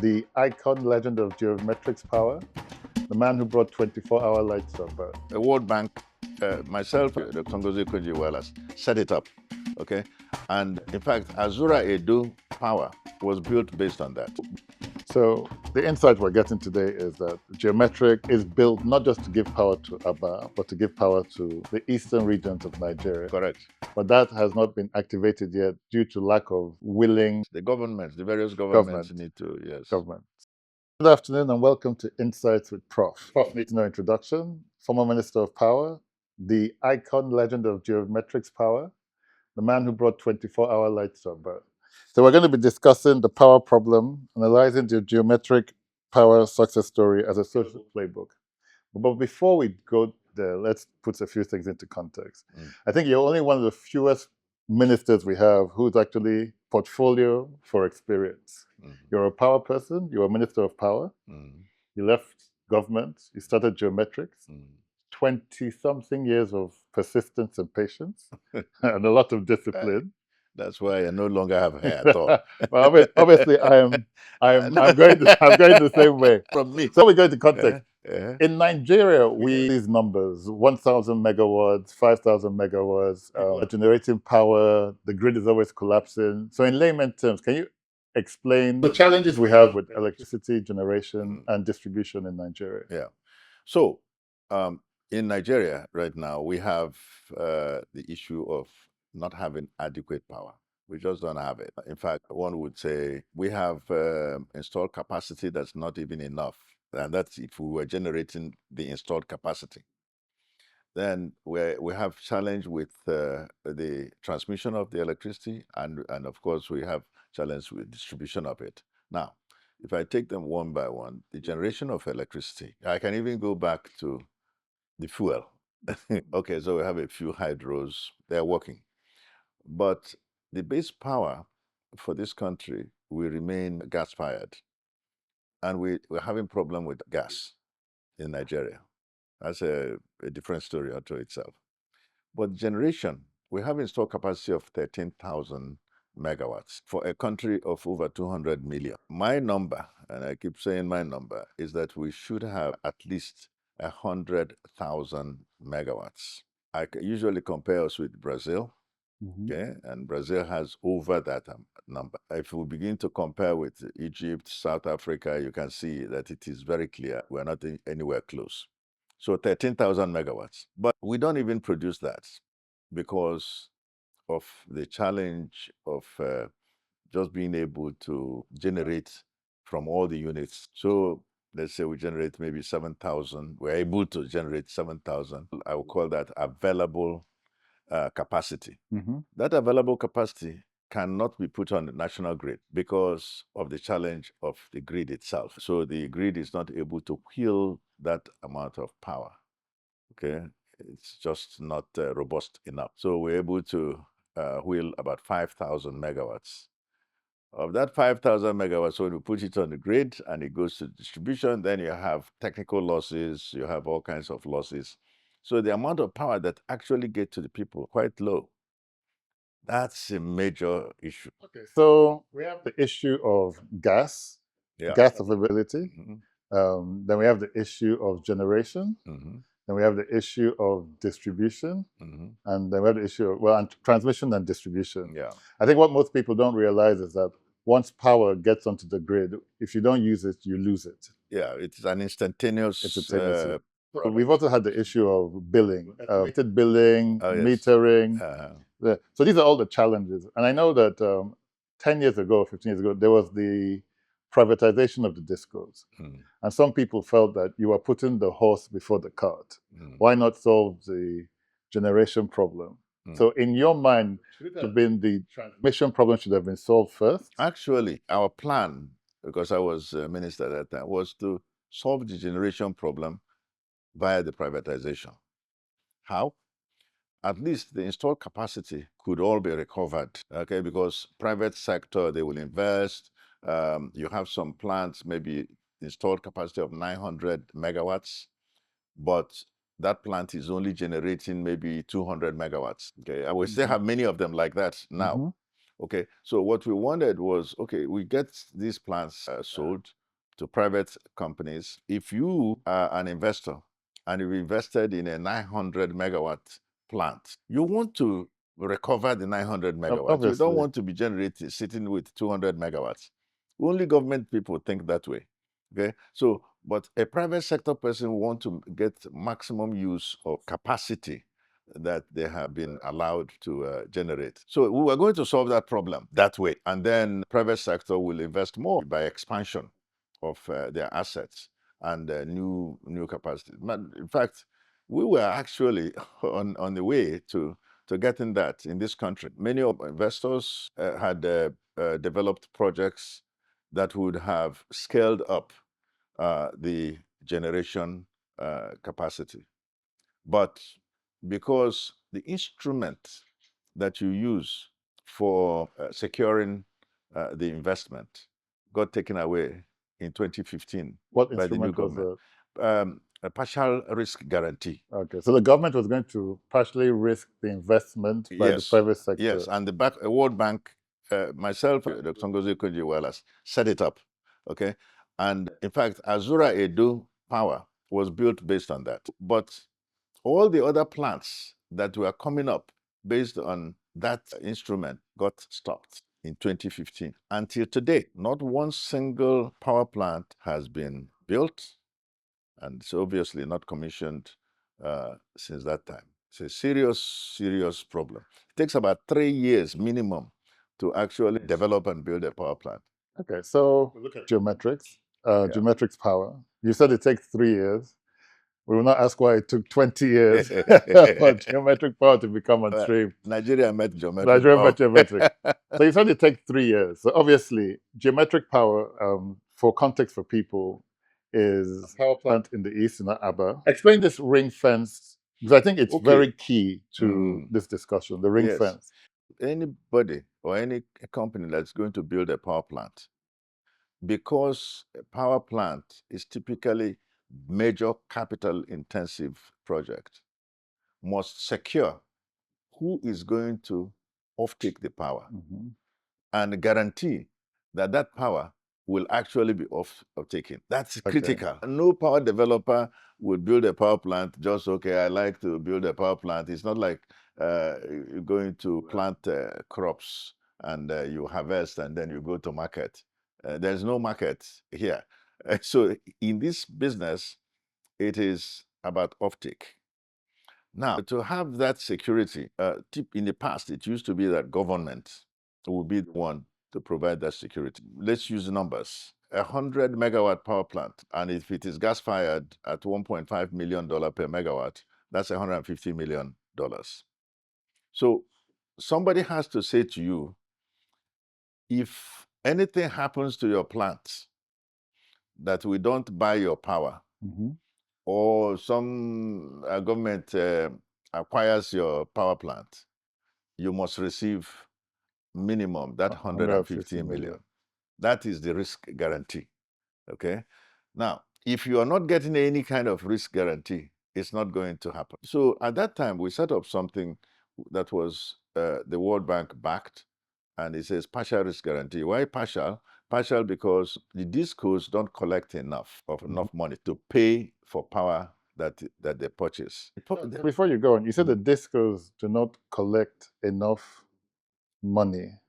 the icon legend of geometrics power, the man who brought 24-hour lights to Earth. The World Bank, myself, Dr. Ngozi Okonjo-Iweala, set it up, okay? And in fact, Azura Edo Power was built based on that. So the insight we're getting today is that geometric is built not just to give power to Aba, but to give power to the eastern regions of Nigeria. Correct. But that has not been activated yet due to lack of willing The governments, the various governments need to, yes. Government. Good afternoon and welcome to Insights with Prof. Prof needs no introduction, former Minister of Power, the icon legend of geometrics power, the man who brought 24-hour lights to Earth. So we're going to be discussing the power problem, analyzing the geometric power success story as a social playbook. But before we go there, let's put a few things into context. I think you're only one of the fewest ministers we have who's actually portfolio for experience. You're a power person, you're a minister of power, you left government, you started geometrics, 20-something years of persistence and patience, and a lot of discipline. That's why I no longer have hair at all. Well, obviously, I'm going the same way. From me. So we go into context. In Nigeria, we these numbers: 1,000 megawatts, 5,000 megawatts, generating power. The grid is always collapsing. So, in layman terms, can you explain the challenges we have with electricity generation and distribution in Nigeria? Yeah. So, in Nigeria right now, we have the issue of not having adequate power. We just don't have it. In fact, one would say we have installed capacity that's not even enough. And that's if we were generating the installed capacity. Then we have challenge with the transmission of the electricity, and of course we have challenge with distribution of it. Now, if I take them one by one, the generation of electricity, I can even go back to the fuel. Okay, so we have a few hydros, they're working. But the base power for this country will remain gas-fired. And we're having problem with gas in Nigeria. That's a different story unto itself. But generation, we have installed capacity of 13,000 megawatts for a country of over 200 million. My number, and I keep saying my number, is that we should have at least 100,000 megawatts. I usually compare us with Brazil, okay, and Brazil has over that number. If we begin to compare with Egypt, South Africa, you can see that it is very clear we're not anywhere close. So 13,000 megawatts. But we don't even produce that because of the challenge of just being able to generate from all the units. So let's say we generate maybe 7,000. We're able to generate 7,000. I would call that available capacity. That available capacity cannot be put on the national grid because of the challenge of the grid itself. So the grid is not able to wheel that amount of power. Okay, it's just not robust enough. So we're able to wheel about 5,000 megawatts. Of that 5,000 megawatts, so when we put it on the grid and it goes to distribution, then you have technical losses, you have all kinds of losses. So the amount of power that actually get to the people quite low. That's a major issue. Okay, so we have the issue of gas, gas availability. Then we have the issue of generation. Then we have the issue of distribution. And then we have the issue of, and transmission and distribution. I think what most people don't realize is that once power gets onto the grid, if you don't use it, you lose it. Yeah, it's an instantaneous. But we've also had the issue of billing, billing, metering. So these are all the challenges. And I know that 10 years ago, 15 years ago, there was the privatization of the discos. And some people felt that you were putting the horse before the cart. Why not solve the generation problem? So in your mind, the transmission problem should have been solved first? Actually, our plan, because I was minister at that time, was to solve the generation problem via the privatization. How? At least the installed capacity could all be recovered, okay? Because private sector, they will invest. You have some plants, maybe installed capacity of 900 megawatts, but that plant is only generating maybe 200 megawatts, okay? I will still have many of them like that now. Okay, so what we wanted was, okay, we get these plants sold to private companies. If you are an investor and you've invested in a 900 megawatt plant, you want to recover the 900 megawatts. You don't Obviously. want to be generating, sitting with 200 megawatts. Only government people think that way. Okay, so but a private sector person want to get maximum use of capacity that they have been allowed to generate. So we were going to solve that problem that way, and then private sector will invest more by expansion of their assets and new capacity. In fact, we were actually on the way to getting that in this country. Many of investors had developed projects that would have scaled up the generation capacity. But because the instrument that you use for securing the investment got taken away in 2015 What by the new instrument was government, that? A partial risk guarantee. Okay, so the government was going to partially risk the investment by the Yes, private sector. yes, and the World Bank, myself, Dr. Ngozi Okonjo-Iweala, set it up. Okay, and in fact, Azura Edo Power was built based on that. But all the other plants that were coming up based on that instrument got stopped in 2015. Until today, not one single power plant has been built, and it's obviously not commissioned since that time. It's a serious, serious problem. It takes about 3 years minimum to actually develop and build a power plant. Okay, so we look at geometrics, geometrics power. You said it takes 3 years. We will not ask why it took 20 years for geometric power to become on stream. Nigeria met geometric Nigeria power. met geometric. So you said it takes 3 years. So obviously, geometric power, for context for people, is a power plant in the east in Aba. Explain this ring fence, because I think it's very key to this discussion, the ring Yes. fence. Anybody or any company that's going to build a power plant, because a power plant is typically major capital intensive project, must secure who is going to offtake the power and guarantee that that power will actually be off-taken. That's critical. No power developer will build a power plant just, okay, I like to build a power plant. It's not like you're going to plant crops and you harvest and then you go to market. There's no market here. So in this business, it is about offtake. Now, to have that security, in the past, it used to be that government would be the one to provide that security. Let's use numbers. 100 megawatt power plant, and if it is gas fired at $1.5 million per megawatt, that's $150 million. So somebody has to say to you, if anything happens to your plant, that we don't buy your power, or some government acquires your power plant, you must receive minimum that 150 million. That is the risk guarantee. Okay. Now, if you are not getting any kind of risk guarantee, it's not going to happen. So at that time, we set up something that was the World Bank backed, and it says partial risk guarantee. Why partial? Partial because the discos don't collect enough money to pay for power that they purchase. Before you go on, you said the discos do not collect enough money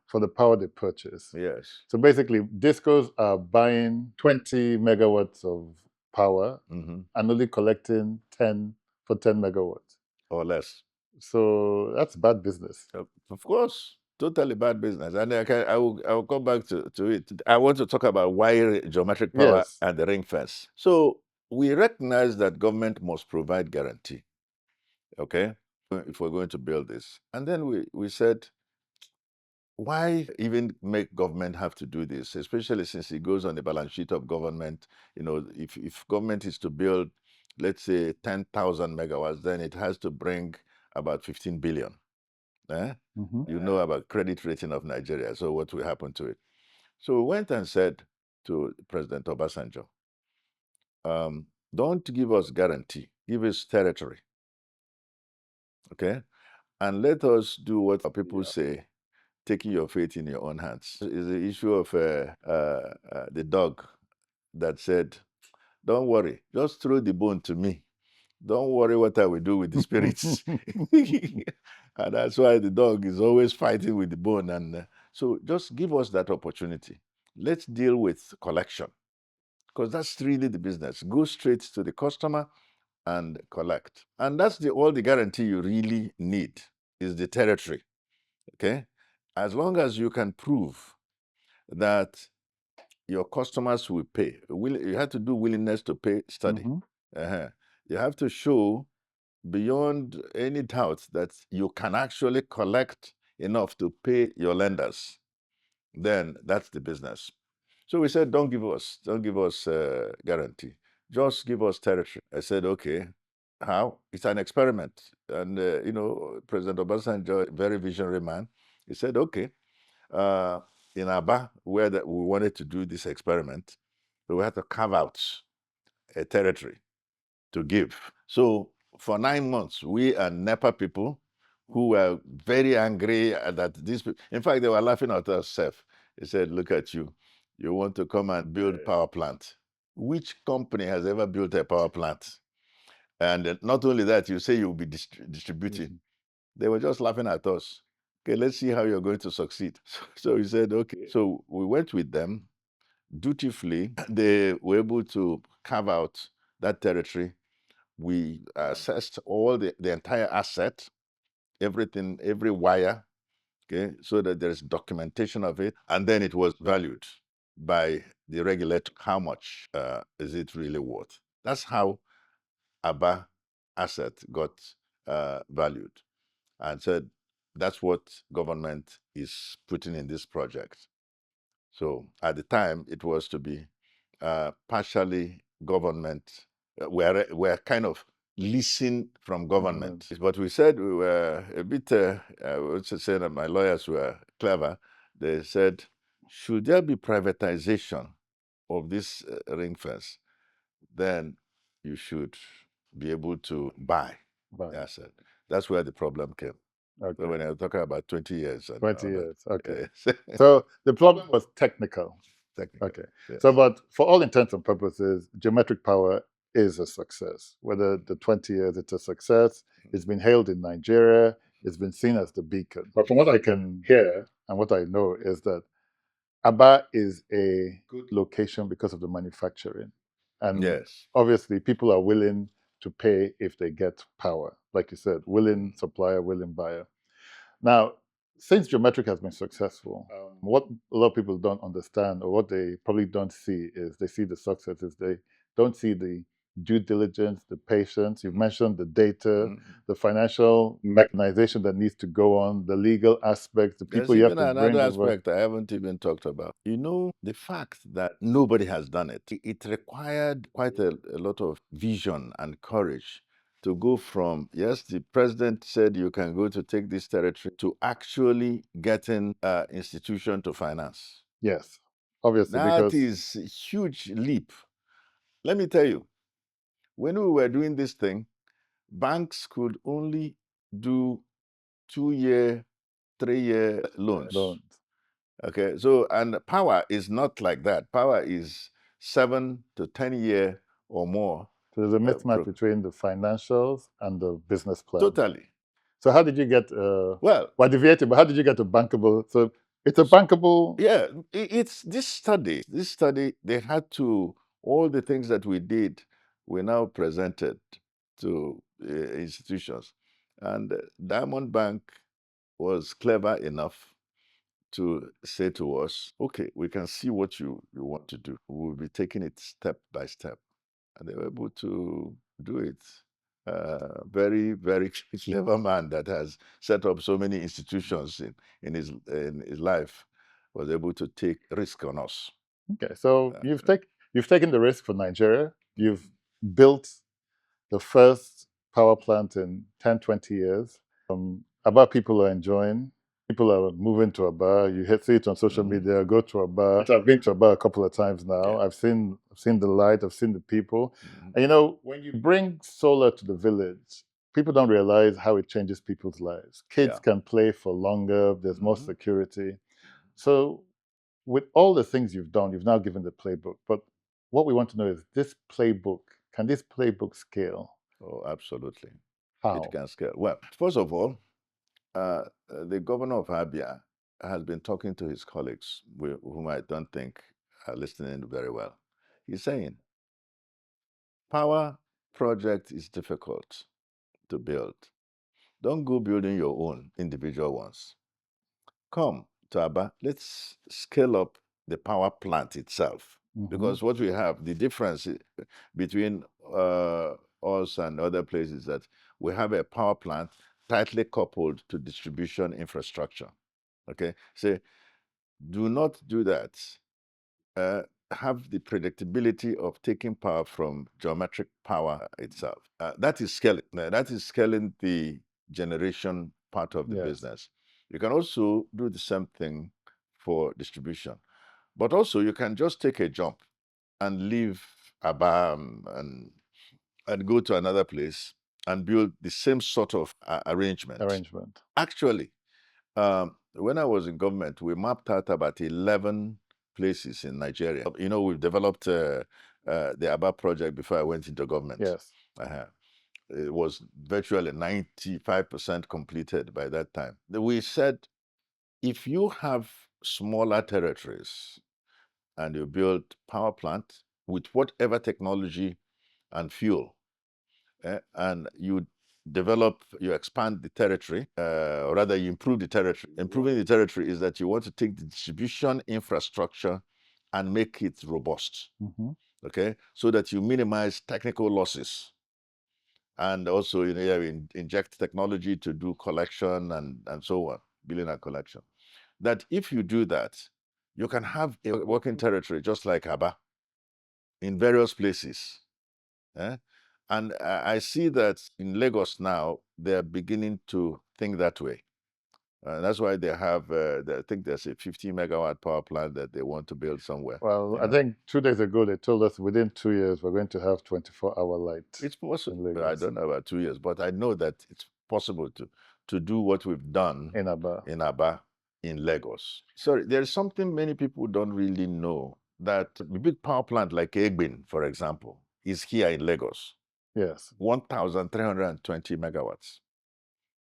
for the power they purchase. Yes. So basically, discos are buying 20 megawatts of power and only collecting 10 for 10 megawatts. Or less. So that's bad business. Of course. Totally bad business. And I will come back to it. I want to talk about why geometric power and the ring fence. So we recognize that government must provide guarantee. Okay? If we're going to build this. And then we said, why even make government have to do this, especially since it goes on the balance sheet of government? You know, if government is to build, let's say, 10,000 megawatts, then it has to bring about 15 billion. You know about credit rating of Nigeria, so what will happen to it? So we went and said to President Obasanjo, don't give us guarantee, give us territory. Okay? And let us do what people say, taking your fate in your own hands. It's the issue of the dog that said, "Don't worry, just throw the bone to me. Don't worry what I will do with the spirits." And that's why the dog is always fighting with the bone. And so just give us that opportunity. Let's deal with collection, because that's really the business. Go straight to the customer and collect. And that's all the guarantee you really need is the territory. Okay? As long as you can prove that your customers will pay, you have to do willingness to pay study. You have to show beyond any doubt that you can actually collect enough to pay your lenders. Then that's the business. So we said, don't give us guarantee. Just give us territory. I said, okay, how? It's an experiment. And, President Obasanjo, very visionary man, he said, okay, in Aba, where we wanted to do this experiment, we had to carve out a territory to give. So for 9 months, we and NEPA people who were very angry that these people, in fact, they were laughing at us. They said, look at you. You want to come and build power plant. Which company has ever built a power plant? And not only that, you say you'll be distributing. They were just laughing at us. Okay, let's see how you're going to succeed. So we said, okay. So we went with them dutifully. They were able to carve out that territory. We assessed all the entire asset, everything, every wire, okay, so that there's documentation of it. And then it was valued by the regulator. How much is it really worth? That's how Aba asset got valued. And said, that's what government is putting in this project. So at the time, it was to be partially government. We're kind of leasing from government. But we said we were a bit, I would say that my lawyers were clever. They said, should there be privatization of this ring fence, then you should be able to buy the asset. That's where the problem came. Okay. So when I was talking about 20 years. 20 years, okay. So the problem was technical. Okay. Yes. So, but for all intents and purposes, geometric power is a success. Whether the 20 years it's a success, it's been hailed in Nigeria, it's been seen as the beacon. But from what I can hear and what I know is that Aba is a good location because of the manufacturing. And yes, obviously people are willing to pay if they get power. Like you said, willing supplier, willing buyer. Now, since geometric has been successful, what a lot of people don't understand, or what they probably don't see, is they see the successes. They don't see the due diligence, the patience. You've mentioned the data, the financial mechanization that needs to go on, the legal aspects, the people you have to bring. There's even another aspect I haven't even talked about. The fact that nobody has done it. It required quite a lot of vision and courage to go from, yes, the president said you can go to take this territory, to actually getting institution to finance. Yes, obviously. That is a huge leap. Let me tell you, when we were doing this thing, banks could only do 2-year, 3-year loans. Okay, so, and power is not like that. Power is 7 to 10 year or more. So there's a mismatch between the financials and the business plan. Totally. So how did you get, well, deviating, but how did you get to bankable? So it's a bankable. Yeah, it's this study, they had to, all the things that we did were now presented to institutions. And Diamond Bank was clever enough to say to us, okay, we can see what you want to do. We'll be taking it step by step. And they were able to do it. Very, very clever man that has set up so many institutions in his life was able to take risk on us. Okay, so you've taken the risk for Nigeria. You've built the first power plant in 10, 20 years. Aba people are enjoying. People are moving to Aba. You see it on social media. Go to Aba. I've been to Aba a couple of times now. Yeah. I've seen the light. I've seen the people. And when you bring solar to the village, people don't realize how it changes people's lives. Kids Yeah. can play for longer, there's more security. So, with all the things you've done, you've now given the playbook. But what we want to know is this playbook, can this playbook scale? Oh, absolutely. How? It can scale. Well, first of all, the governor of Abia has been talking to his colleagues, whom I don't think are listening very well. He's saying, power project is difficult to build. Don't go building your own individual ones. Come to Aba, let's scale up the power plant itself. Because what we have, the difference between us and other places, that we have a power plant tightly coupled to distribution infrastructure. Okay, so do not do that. Have the predictability of taking power from geometric power itself. That is scaling. That is scaling the generation part of the business. You can also do the same thing for distribution, but also you can just take a jump and leave Abam and go to another place and build the same sort of arrangement. Actually, when I was in government, we mapped out about 11 places in Nigeria. You know, we've developed the Aba project before I went into government. Yes. It was virtually 95% completed by that time. We said, if you have smaller territories and you build power plant with whatever technology and fuel, and you develop, you expand the territory, or rather you improve the territory. Improving the territory is that you want to take the distribution infrastructure and make it robust, okay, so that you minimize technical losses. And also, you know, inject technology to do collection and so on, billing and collection. That if you do that, you can have a working territory just like Aba in various places. And I see that in Lagos now, they're beginning to think that way. That's why they have, I think there's a 50 megawatt power plant that they want to build somewhere. Well, I think 2 days ago, they told us within 2 years, we're going to have 24-hour light. It's possible. I don't know about 2 years, but I know that it's possible to do what we've done in Aba, in Lagos. Sorry, there's something many people don't really know, that a big power plant like Egbin, for example, is here in Lagos. Yes. 1,320 megawatts.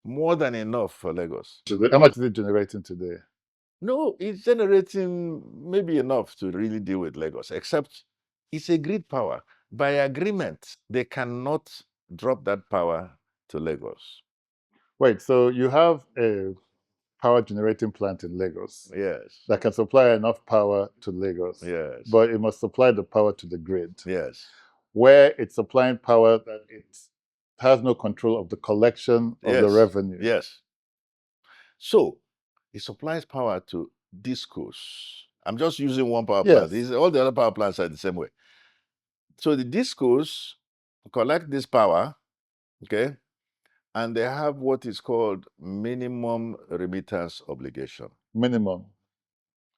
More than enough for Lagos. How much is it generating today? No, it's generating maybe enough to really deal with Lagos, except it's a grid power. By agreement, they cannot drop that power to Lagos. Wait, so you have a power generating plant in Lagos. Yes. That can supply enough power to Lagos. Yes. But it must supply the power to the grid. Yes. Where it's supplying power that it has no control of the collection of the revenue. Yes. So it supplies power to discos. I'm just using one power plant. All the other power plants are the same way. So the discos collect this power, okay, and they have what is called minimum remittance obligation. Minimum.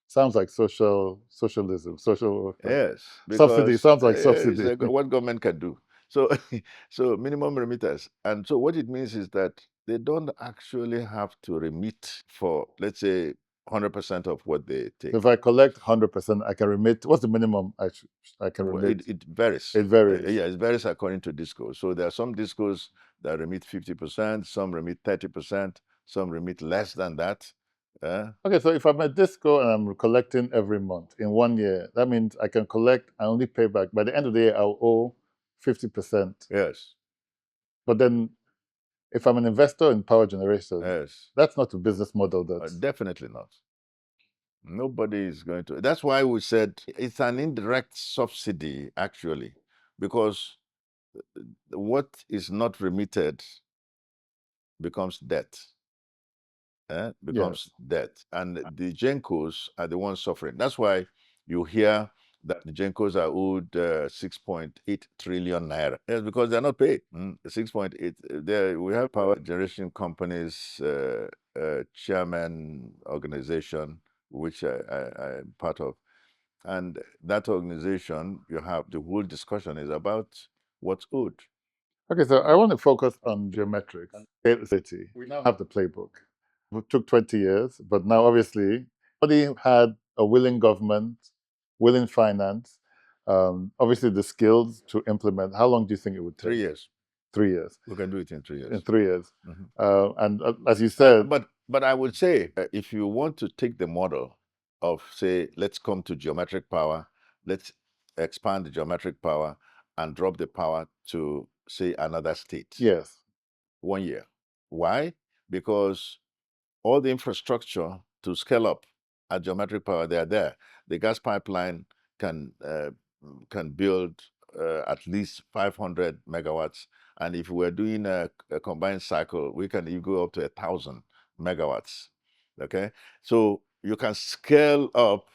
Sounds like socialism, social Yes, subsidy. Sounds like subsidy. What government can do. So, so minimum remittance, and so what it means is that they don't actually have to remit for, let's say, 100% of what they take. If I collect 100%, I can remit. What's the minimum I can remit? It varies. It varies. Yeah, it varies according to discos. So there are some discos that remit 50%, some remit 30%, some remit less than that. Okay, so if I'm a disco and I'm collecting every month in 1 year, that means I can collect and only pay back. By the end of the year, I'll owe 50%. Yes. But then if I'm an investor in power generation, that's not a business model. Definitely not. Nobody is going to. That's why we said it's an indirect subsidy, actually, because what is not remitted becomes debt. Becomes debt. And the Gencos are the ones suffering. That's why you hear that the Gencos are owed 6.8 trillion naira. Yes, because they're not paid. 6.8. There we have power generation companies, chairman organization, which I'm part of. And that organization, you have the whole discussion is about what's owed. Okay, so I want to focus on geometrics. Scale the city. We now have the playbook. It took 20 years, but now obviously, somebody had a willing government, willing finance, obviously the skills to implement. How long do you think it would take? 3 years. 3 years. We can do it in 3 years. In 3 years. Mhm. And as you said, But I would say if you want to take the model of, say, let's come to geometric power, let's expand the geometric power and drop the power to, say, another state. yes, 1 year. Why? Because all the infrastructure to scale up at geometric power, they are there. The gas pipeline can build at least 500 megawatts, and if we're doing a combined cycle, we can even go up to 1,000 megawatts. Okay, so you can scale up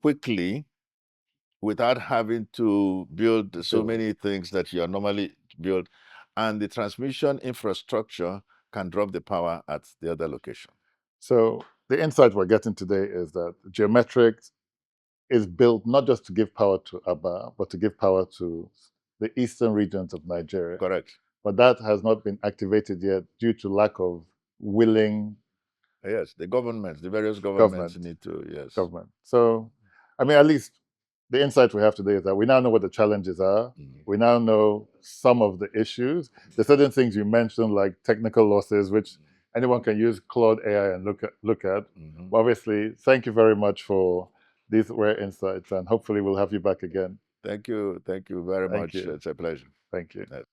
quickly without having to build so many things that you are normally build, and the transmission infrastructure can drop the power at the other location. So the insight we're getting today is that geometrics is built not just to give power to Aba, but to give power to the eastern regions of Nigeria. Correct. But that has not been activated yet due to lack of willing. Yes, the governments, the various governments need to, yes. Government. So, I mean, at least the insight we have today is that we now know what the challenges are. We now know some of the issues. There's certain things you mentioned, like technical losses, which anyone can use Claude AI and look at. But obviously, thank you very much for these rare insights, and hopefully we'll have you back again. Thank you very much. You. It's a pleasure. Thank you. Yes.